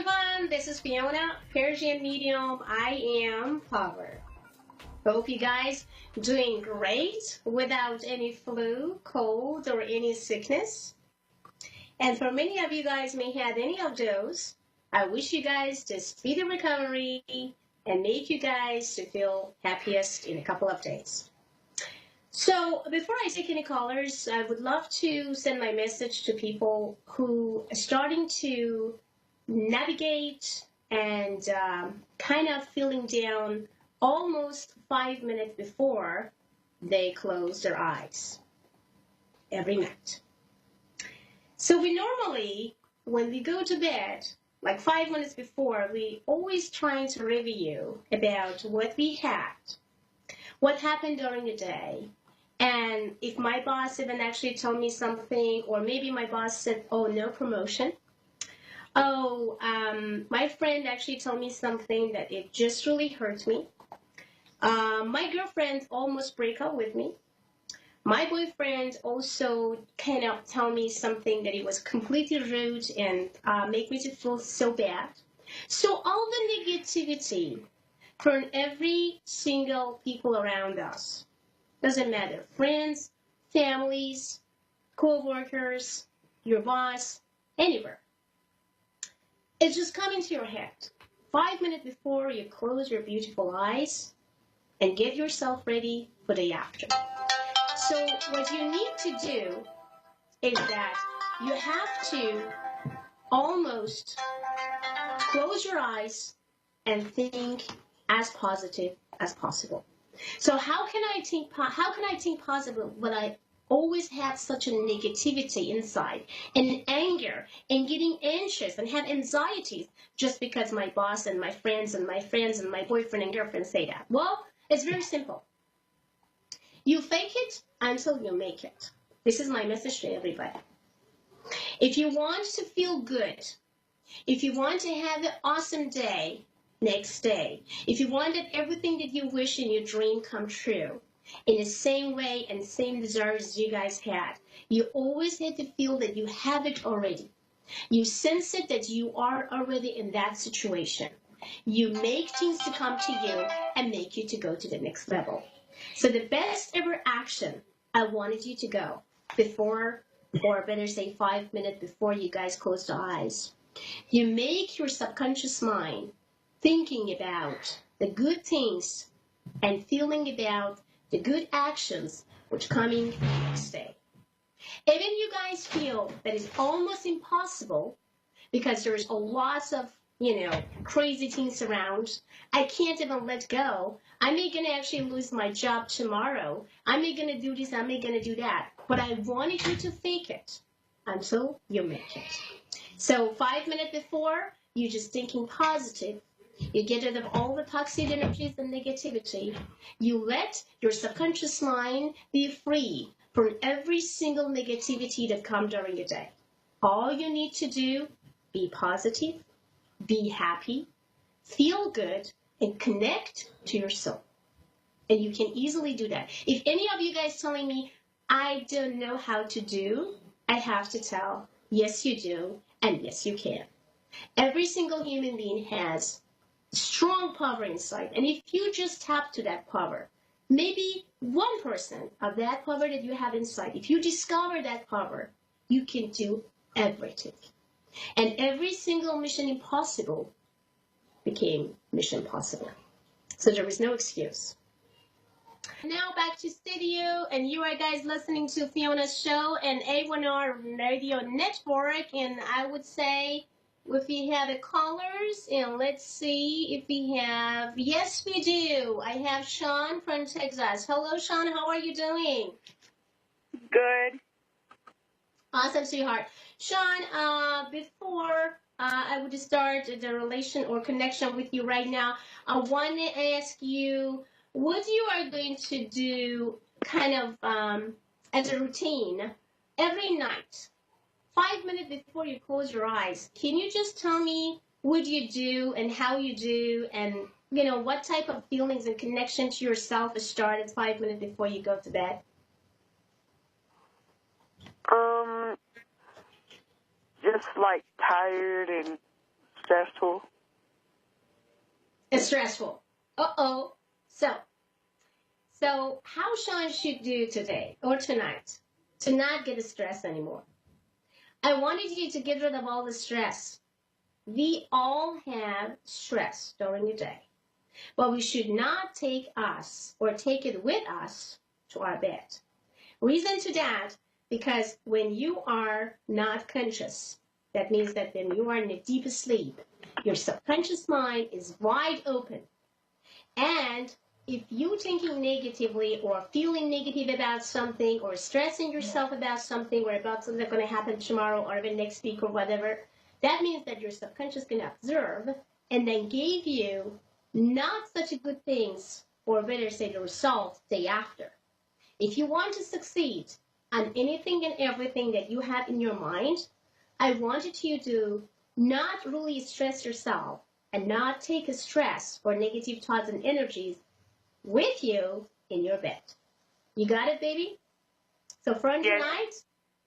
everyone, this is Fiona, Persian Medium. I am Power. Hope you guys doing great without any flu, cold, or any sickness. And for many of you guys may have any of those, I wish you guys to speedy recovery and make you guys to feel happiest in a couple of days. So before I take any callers, I would love to send my message to people who are starting to navigate and kind of feeling down almost 5 minutes before they close their eyes every night. So we normally, when we go to bed, like 5 minutes before, we always trying to review about what we had, what happened during the day, and if my boss even actually told me something, or maybe my boss said, oh, no promotion. Oh, my friend actually told me something that it just really hurt me. My girlfriend almost broke up with me. My boyfriend also kind of told me something that it was completely rude and make me to feel so bad. So all the negativity from every single people around us, doesn't matter, friends, families, co-workers, your boss, anywhere. It's just coming to your head 5 minutes before you close your beautiful eyes and get yourself ready for the after. So what you need to do is that you have to almost close your eyes and think as positive as possible. So how can I think positive when I always have such a negativity inside and anger and getting anxious and have anxieties just because my boss and my friends and my boyfriend and girlfriend say that? Well, it's very simple. You fake it until you make it. This is my message to everybody. If you want to feel good, if you want to have an awesome day next day, if you want that everything that you wish in your dream come true, in the same way and same desires you guys had, you always had to feel that you have it already. You sense it that you are already in that situation. You make things to come to you and make you to go to the next level. So the best ever action I wanted you to go before, or better say 5 minutes before you guys close the eyes. You make your subconscious mind thinking about the good things and feeling about the good actions which coming next day. Even you guys feel that it's almost impossible because there's a lot of, crazy things around. I can't even let go. I may gonna actually lose my job tomorrow. I may gonna do this, I may gonna do that. But I wanted you to fake it until you make it. So 5 minutes before, you're just thinking positive. You get rid of all the toxic energies and negativity. You let your subconscious mind be free from every single negativity that comes during the day. All you need to do, be positive, be happy, feel good, and connect to your soul. And you can easily do that. If any of you guys telling me, I don't know how to do, I have to tell, yes you do, and yes you can. Every single human being has strong power inside. And if you just tap to that power, maybe 1% of that power that you have inside, if you discover that power, you can do everything. And every single mission impossible became mission possible. So there is no excuse. Now back to studio, and you are guys listening to Fiona's show and A1R Radio Network, and I would say if we have the callers, and let's see if we have, yes we do. I have Sean from Texas. Hello Sean, how are you doing? Good. Awesome, sweetheart. Sean, before I would start the relation or connection with you right now, I want to ask you what you are going to do kind of as a routine every night. 5 minutes before you close your eyes, can you just tell me what you do and how you do and, what type of feelings and connection to yourself started 5 minutes before you go to bed? Just like tired and Stressful. It's stressful. Uh-oh. So how Sean should do today or tonight to not get stressed anymore? I wanted you to get rid of all the stress. We all have stress during the day, but we should not take it with us to our bed. Reason to that, because when you are not conscious, that means that when you are in a deep sleep, your subconscious mind is wide open. And if you're thinking negatively or feeling negative about something or stressing yourself about something or about something that's going to happen tomorrow or even next week or whatever, that means that your subconscious can observe and then give you not such a good things, or better say the result day after. If you want to succeed on anything and everything that you have in your mind, I wanted you to not really stress yourself and not take a stress or negative thoughts and energies with you in your bed. You got it, baby? So from tonight,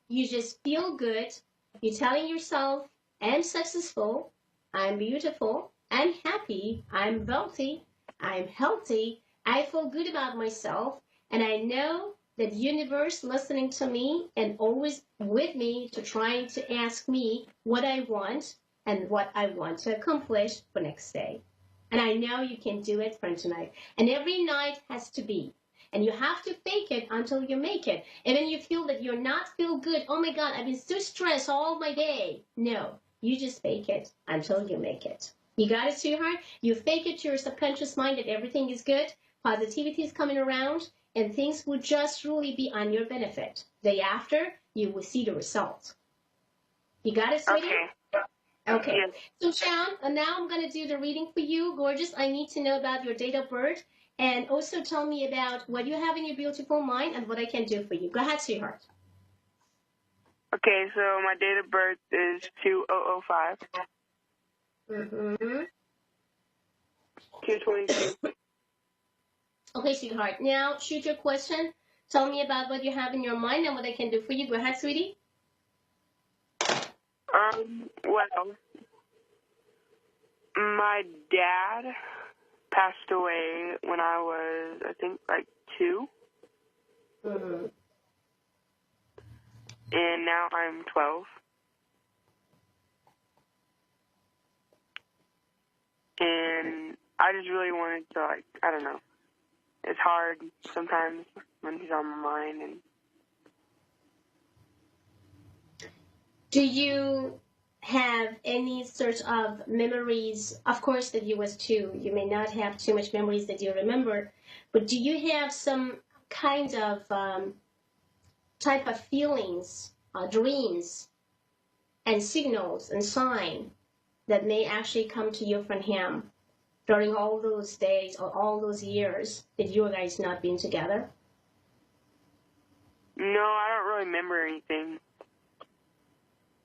you just feel good. You're telling yourself, I'm successful, I'm beautiful, I'm happy, I'm wealthy, I'm healthy, I feel good about myself, and I know that universe listening to me and always with me to trying to ask me what I want and what I want to accomplish for next day. And I know you can do it from tonight. And every night has to be. And you have to fake it until you make it. And when you feel that you're not feel good, oh my God, I've been so stressed all my day. No, you just fake it until you make it. You got it, sweetheart? You fake it to your subconscious mind that everything is good, positivity is coming around, and things will just really be on your benefit. Day after, you will see the result. You got it, sweetie? Okay. Yes. So, Sean, now I'm going to do the reading for you. Gorgeous, I need to know about your date of birth and also tell me about what you have in your beautiful mind and what I can do for you. Go ahead, sweetheart. Okay, so my date of birth is 2005. 222. Okay, sweetheart. Now, shoot your question. Tell me about what you have in your mind and what I can do for you. Go ahead, sweetie. Well, my dad passed away when I was, I think, like 2. And now I'm 12. And I just really wanted to, like, I don't know. It's hard sometimes when he's on my mind. And do you have any sort of memories? Of course, that you was 2. You may not have too much memories that you remember, but do you have some kind of type of feelings, dreams, and signals and sign that may actually come to you from him during all those days or all those years that you guys not been together? No, I don't really remember anything.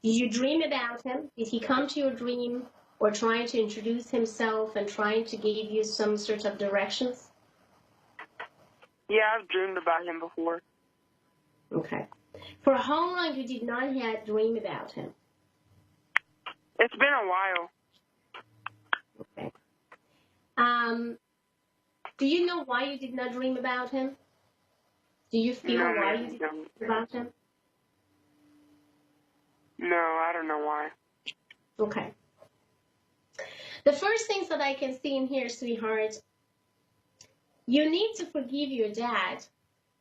Did you dream about him? Did he come to your dream or trying to introduce himself and trying to give you some sort of directions? Yeah, I've dreamed about him before. Okay. For how long you did not have dream about him? It's been a while. Okay. Do you know why you did not dream about him? Do you feel why you did not dream about him? No, I don't know why. Okay. The first things that I can see in here, sweetheart, you need to forgive your dad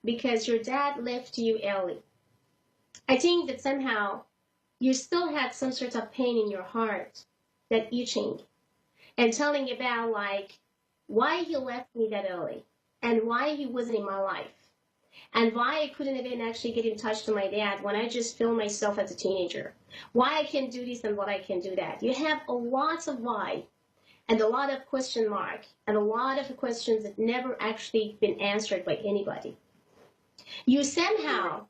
because your dad left you early. I think that somehow you still had some sort of pain in your heart, that itching, and telling about like why he left me that early and why he wasn't in my life and why I couldn't even actually get in touch to my dad when I just feel myself as a teenager, why I can do this and what I can do that. You have a lot of why and a lot of question mark and a lot of questions that never actually been answered by anybody. You somehow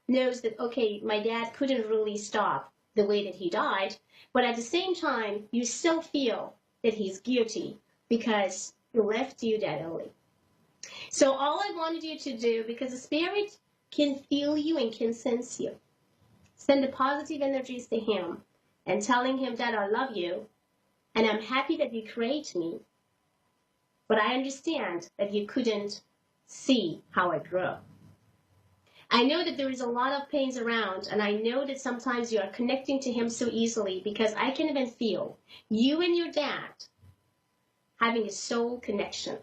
knows that, okay, my dad couldn't really stop the way that he died, but at the same time, you still feel that he's guilty because he left you that early. So all I wanted you to do, because the spirit can feel you and can sense you, send the positive energies to him and telling him that I love you And I'm happy that you create me. But I understand that you couldn't see how I grow. I know that there is a lot of pains around, and I know that sometimes you are connecting to him so easily because I can even feel you and your dad having a soul connection.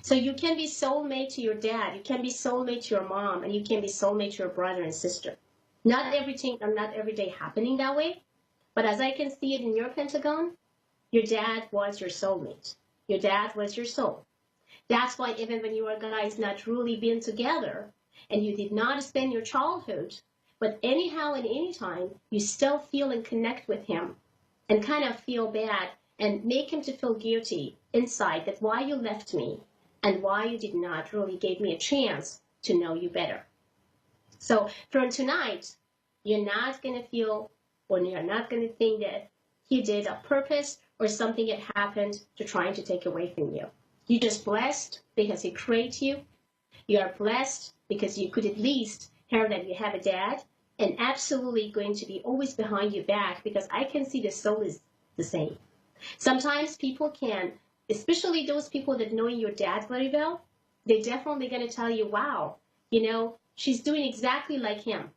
So you can be soulmate to your dad, you can be soulmate to your mom, and you can be soulmate to your brother and sister. Not everything and not every day happening that way, but as I can see it in your pentagon, your dad was your soulmate. Your dad was your soul. That's why even when you are guys not really been together and you did not spend your childhood, but anyhow and anytime, you still feel and connect with him and kind of feel bad and make him to feel guilty inside that why you left me and why you did not really give me a chance to know you better. So from tonight, you're not going to feel or you're not going to think that he did on purpose or something that happened to trying to take away from you. You're just blessed because he created you. You are blessed because you could at least hear that you have a dad and absolutely going to be always behind your back because I can see the soul is the same. Sometimes people can, especially those people that know your dad very well, they're definitely going to tell you, wow, you know, she's doing exactly like him.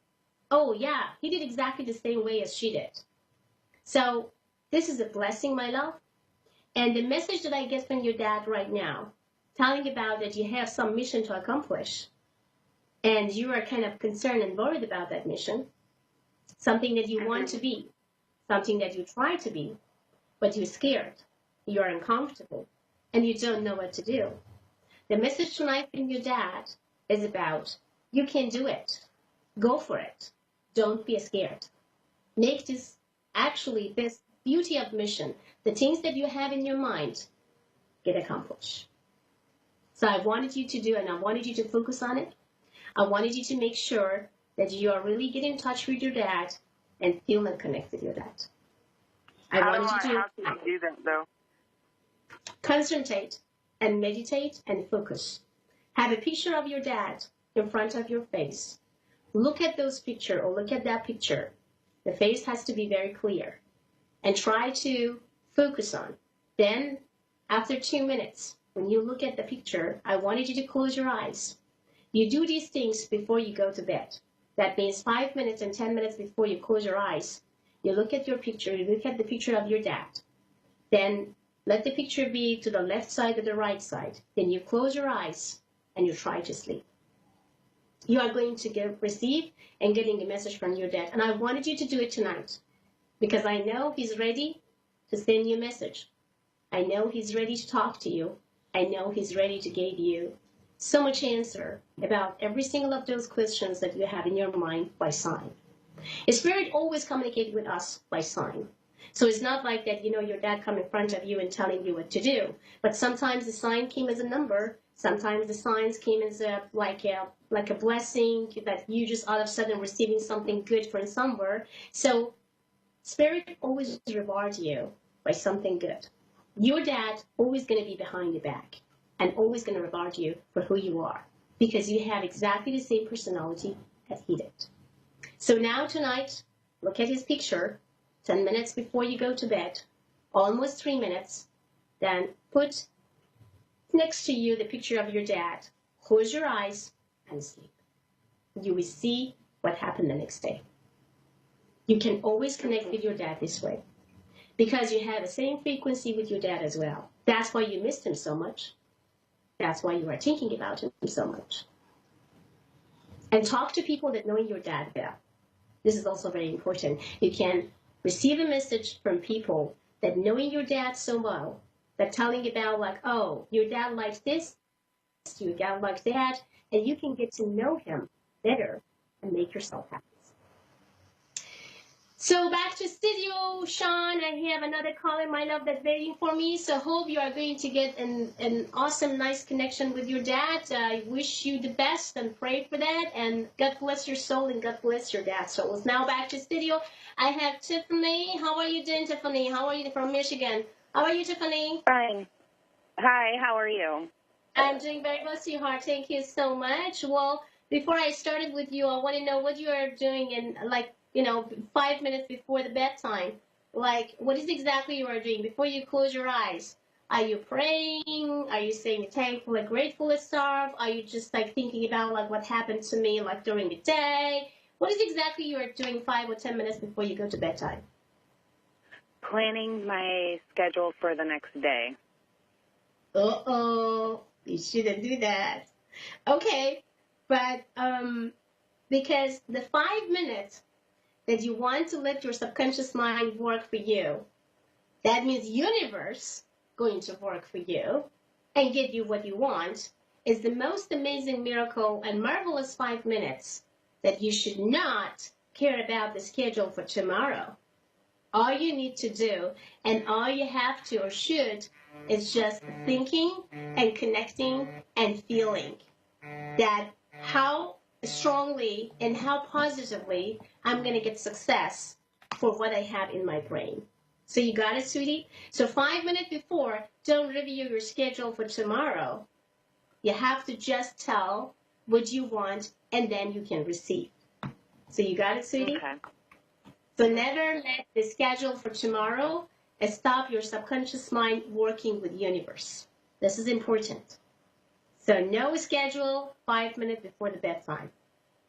Oh, yeah, he did exactly the same way as she did. So this is a blessing, my love. And the message that I get from your dad right now, telling about that you have some mission to accomplish, and you are kind of concerned and worried about that mission, something that you want to be, something that you try to be, but you're scared, you're uncomfortable, and you don't know what to do. The message tonight from your dad is about, you can do it. Go for it. Don't be scared. Make this actually this beauty of mission, the things that you have in your mind, get accomplished. So I wanted you to do, and I wanted you to focus on it. I wanted you to make sure that you are really getting in touch with your dad and feeling connected with your dad. How do I do that, though? Concentrate and meditate and focus. Have a picture of your dad in front of your face. Look at those pictures or look at that picture. The face has to be very clear. And try to focus on. Then, after 2 minutes, when you look at the picture, I wanted you to close your eyes. You do these things before you go to bed. That means 5 minutes and 10 minutes before you close your eyes. You look at your picture, you look at the picture of your dad. Then let the picture be to the left side or the right side. Then you close your eyes and you try to sleep. You are going to receive and getting a message from your dad. And I wanted you to do it tonight because I know he's ready to send you a message. I know he's ready to talk to you. I know he's ready to give you so much answer about every single of those questions that you have in your mind by sign. Spirit always communicates with us by sign. So it's not like that, you know, your dad come in front of you and telling you what to do. But sometimes the sign came as a number. Sometimes the signs came as like a blessing that you just all of a sudden receiving something good from somewhere. So Spirit always rewards you by something good. Your dad always going to be behind your back and always going to reward you for who you are because you have exactly the same personality as he did. So now tonight, look at his picture 10 minutes before you go to bed, almost 3 minutes. Then put next to you the picture of your dad. Close your eyes and sleep. You will see what happened the next day. You can always connect with your dad this way because you have the same frequency with your dad as well. That's why you missed him so much. That's why you are thinking about him so much. And talk to people that know your dad well. This is also very important. You can receive a message from people that knowing your dad so well, that telling about like, oh, your dad likes this, your dad likes that, and you can get to know him better and make yourself happy. So back to studio, Sean. I have another caller, my love, that's waiting for me. So hope you are going to get an awesome, nice connection with your dad. I wish you the best and pray for that. And God bless your soul and God bless your dad. So it's now back to studio. I have Tiffany. How are you doing, Tiffany? How are you from Michigan? How are you, Tiffany? Fine. Hi, how are you? I'm doing very well, sweetheart. Thank you so much. Well, before I started with you, I want to know what you are doing in, like, you know, 5 minutes before the bedtime. Like, what is exactly you are doing before you close your eyes? Are you praying? Are you saying thankful and grateful and stuff? Are you just like thinking about like what happened to me like during the day? What is exactly you are doing 5 or 10 minutes before you go to bedtime? Planning my schedule for the next day. Uh-oh, you shouldn't do that. Okay, but because the 5 minutes that you want to let your subconscious mind work for you, that means universe going to work for you and get you what you want, is the most amazing miracle and marvelous 5 minutes that you should not care about the schedule for tomorrow. All you need to do and all you have to or should is just thinking and connecting and feeling that how strongly and how positively I'm going to get success for what I have in my brain. So you got it, sweetie? So 5 minutes before, don't review your schedule for tomorrow. You have to just tell what you want, and then you can receive. So you got it, sweetie? Okay. So never let the schedule for tomorrow stop your subconscious mind working with the universe. This is important. So no schedule 5 minutes before the bedtime.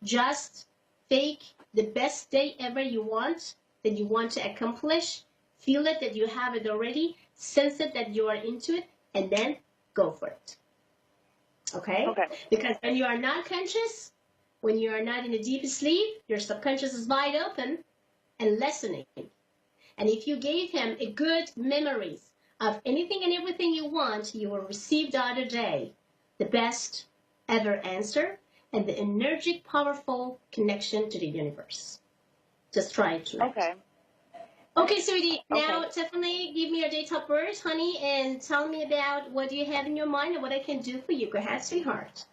Just take the best day ever you want, that you want to accomplish. Feel it that you have it already. Sense it that you are into it. And then go for it. Okay? Okay. Because when you are not conscious, when you are not in a deep sleep, your subconscious is wide open and listening. And if you gave him a good memories of anything and everything you want, you will receive the other day the best ever answer and the energetic, powerful connection to the universe. Just try it tonight. Okay. Okay, sweetie. Now, Okay. Tiffany, give me your date of birth, honey, and tell me about what you have in your mind and what I can do for you. Go ahead, sweetheart.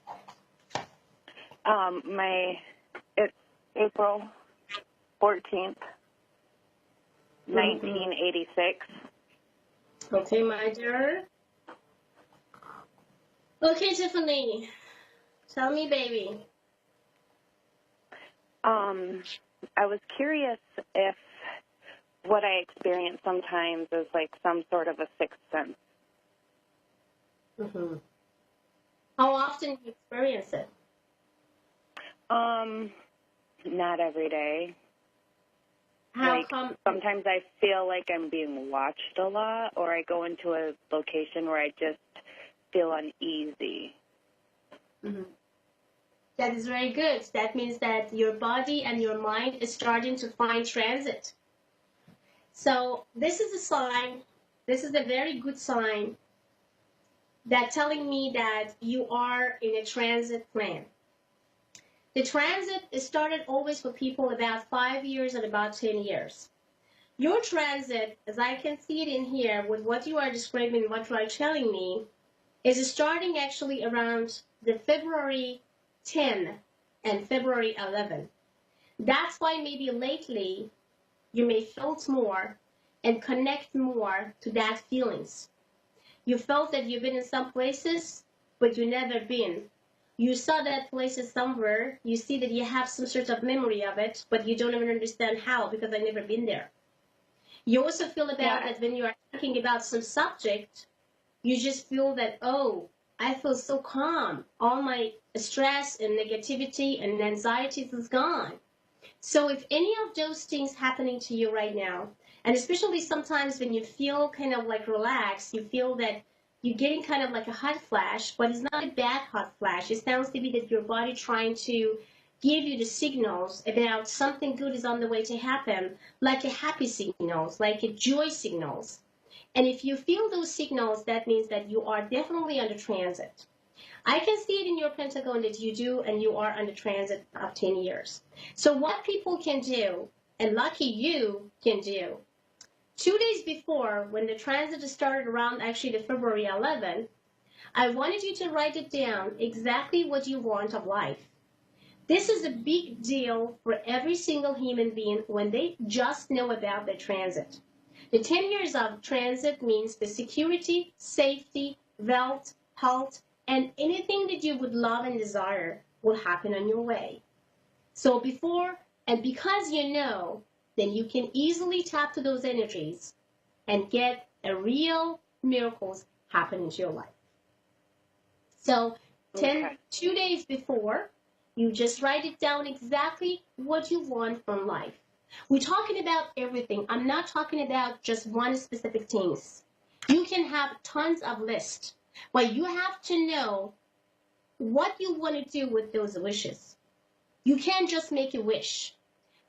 It's April 14th, 1986. Okay, my dear. Okay, Tiffany. Tell me, baby. I was curious if what I experience sometimes is like some sort of a sixth sense. Mm-hmm. How often do you experience it? Not every day. How Like, come? sometimes I feel like I'm being watched a lot, or I go into a location where I just feel uneasy. Mm-hmm. That is very good. That means that your body and your mind is starting to find transit. So this is a sign, this is a very good sign that telling me that you are in a transit plan. The transit is started always for people about 5 years and about 10 years. Your transit, as I can see it in here, with what you are describing, what you are telling me, is starting actually around the February 10 and February 11. That's why maybe lately you may felt more and connect more to that feelings. You felt that you've been in some places, but you never been. You saw that places somewhere, you see that you have some sort of memory of it, but you don't even understand how because I've never been there. You also feel about that when you are thinking about some subject, you just feel that, oh, I feel so calm. All my stress and negativity and anxieties is gone. So if any of those things happening to you right now, and especially sometimes when you feel kind of like relaxed, you feel that you're getting kind of like a hot flash, but it's not a bad hot flash. It sounds to be that your body trying to give you the signals about something good is on the way to happen, like a happy signals, like a joy signals. And if you feel those signals, that means that you are definitely under transit. I can see it in your pentagon that you do, and you are under transit of 10 years. So what people can do, and lucky you can do, 2 days before, when the transit started around actually the February 11, I wanted you to write it down exactly what you want of life. This is a big deal for every single human being when they just know about the transit. The 10 years of transit means the security, safety, wealth, health, and anything that you would love and desire will happen on your way. So before, and because you know, then you can easily tap to those energies and get a real miracles happen into your life. So 2 days before, you just write it down exactly what you want from life. We're talking about everything. I'm not talking about just one specific things. You can have tons of lists, but you have to know what you want to do with those wishes. You can't just make a wish.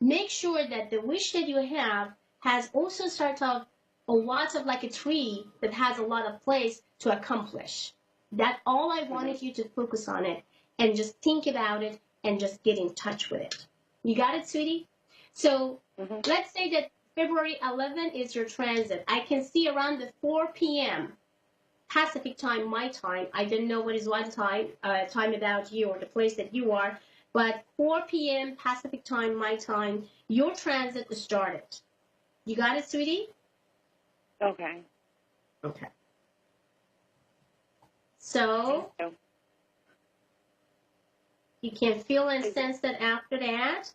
Make sure that the wish that you have has also sort of a lot of like a tree that has a lot of place to accomplish. That's all I wanted you to focus on it and just think about it and just get in touch with it. You got it, sweetie? So let's say that February 11th is your transit. I can see around the 4 p.m. Pacific time, my time. I don't know what is what time about you or the place that you are, but 4 p.m. Pacific time, my time, your transit started. You got it, sweetie? Okay. Okay. So you can feel and sense that after that.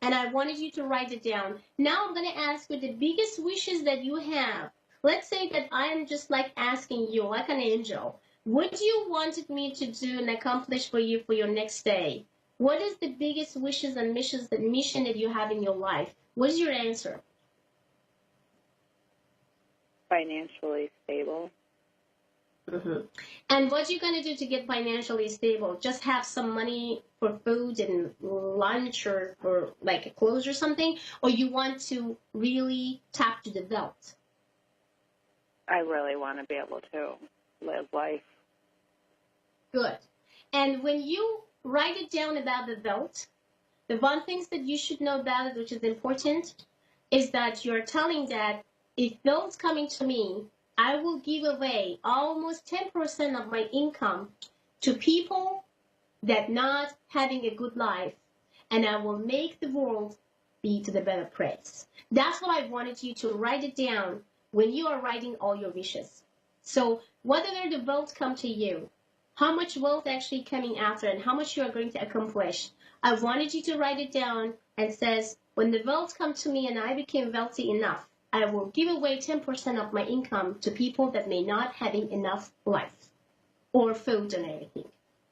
And I wanted you to write it down. Now I'm going to ask you the biggest wishes that you have. Let's say that I'm just like asking you, like an angel, what do you wanted me to do and accomplish for you for your next day? What is the biggest wishes and missions, the mission that you have in your life? What is your answer? Financially stable. And what are you going to do to get financially stable? Just have some money for food and lunch or like clothes or something? Or you want to really tap to the wealth? I really want to be able to live life. Good. And when you write it down about the wealth, the one thing that you should know about it, which is important, is that you're telling that if wealth's coming to me, I will give away almost 10% of my income to people that not having a good life, and I will make the world be to the better place. That's what I wanted you to write it down when you are writing all your wishes. So whether the wealth come to you, how much wealth actually coming after, and how much you are going to accomplish, I wanted you to write it down and says, when the wealth come to me and I became wealthy enough, I will give away 10% of my income to people that may not having enough life or food and everything.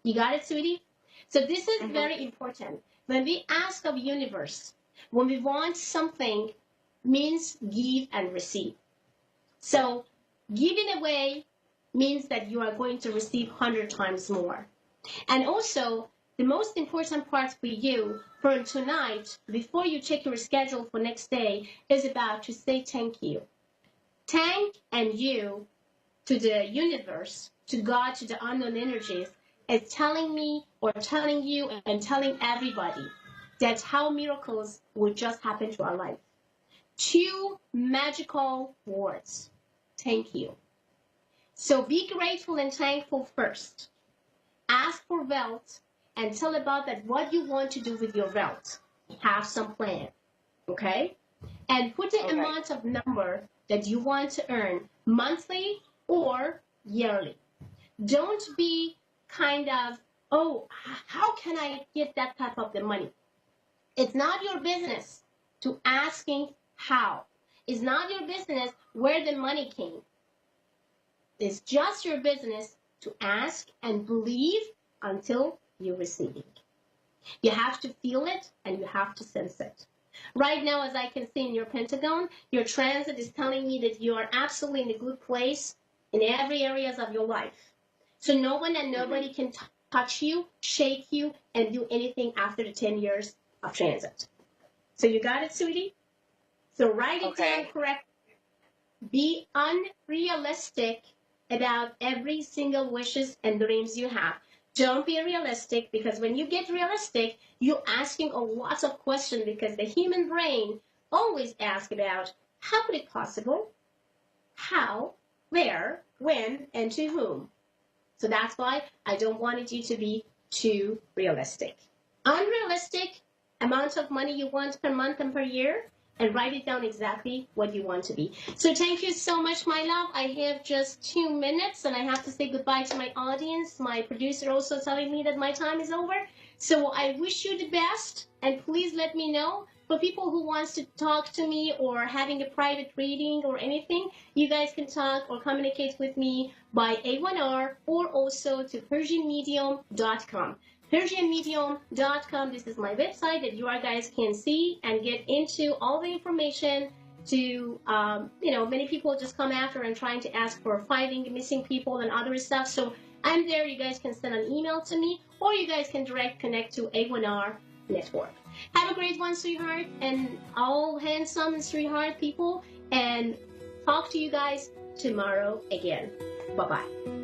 You got it, sweetie? So this is very important. When we ask of universe, when we want something, means give and receive. So giving away means that you are going to receive 100 times more. And also, the most important part for you for tonight, before you check your schedule for next day, is about to say thank you. Thank and you to the universe, to God, to the unknown energies, is telling me or telling you and telling everybody that's how miracles will just happen to our life. 2 magical words. Thank you. So be grateful and thankful first. Ask for wealth and tell about that what you want to do with your wealth. Have some plan, okay? And put the amount of number that you want to earn monthly or yearly. Don't be kind of, oh, how can I get that type of the money? It's not your business to asking how. It's not your business where the money came. It's just your business to ask and believe until you receive it. You have to feel it and you have to sense it. Right now, as I can see in your pentagon, your transit is telling me that you are absolutely in a good place in every areas of your life. So no one and nobody can touch you, shake you, and do anything after the 10 years of transit. So you got it, sweetie? So write it down correctly. Be unrealistic about every single wishes and dreams you have. Don't be realistic, because when you get realistic, you're asking a lot of questions, because the human brain always asks about how could it possible, how, where, when, and to whom. So that's why I don't want you to be too realistic. Unrealistic amount of money you want per month and per year, and write it down exactly what you want to be. So thank you so much, my love. I have just 2 minutes, and I have to say goodbye to my audience. My producer also telling me that my time is over. So I wish you the best, and please let me know for people who wants to talk to me or having a private reading or anything, you guys can talk or communicate with me by A1R or also to PersianMedium.com. PersianMedium.com, this is my website that you guys can see and get into all the information to, many people just come after and trying to ask for finding missing people and other stuff. So I'm there. You guys can send an email to me or you guys can direct connect to A1R Network. Have a great one, sweetheart, and all handsome sweetheart people, and talk to you guys tomorrow again. Bye-bye.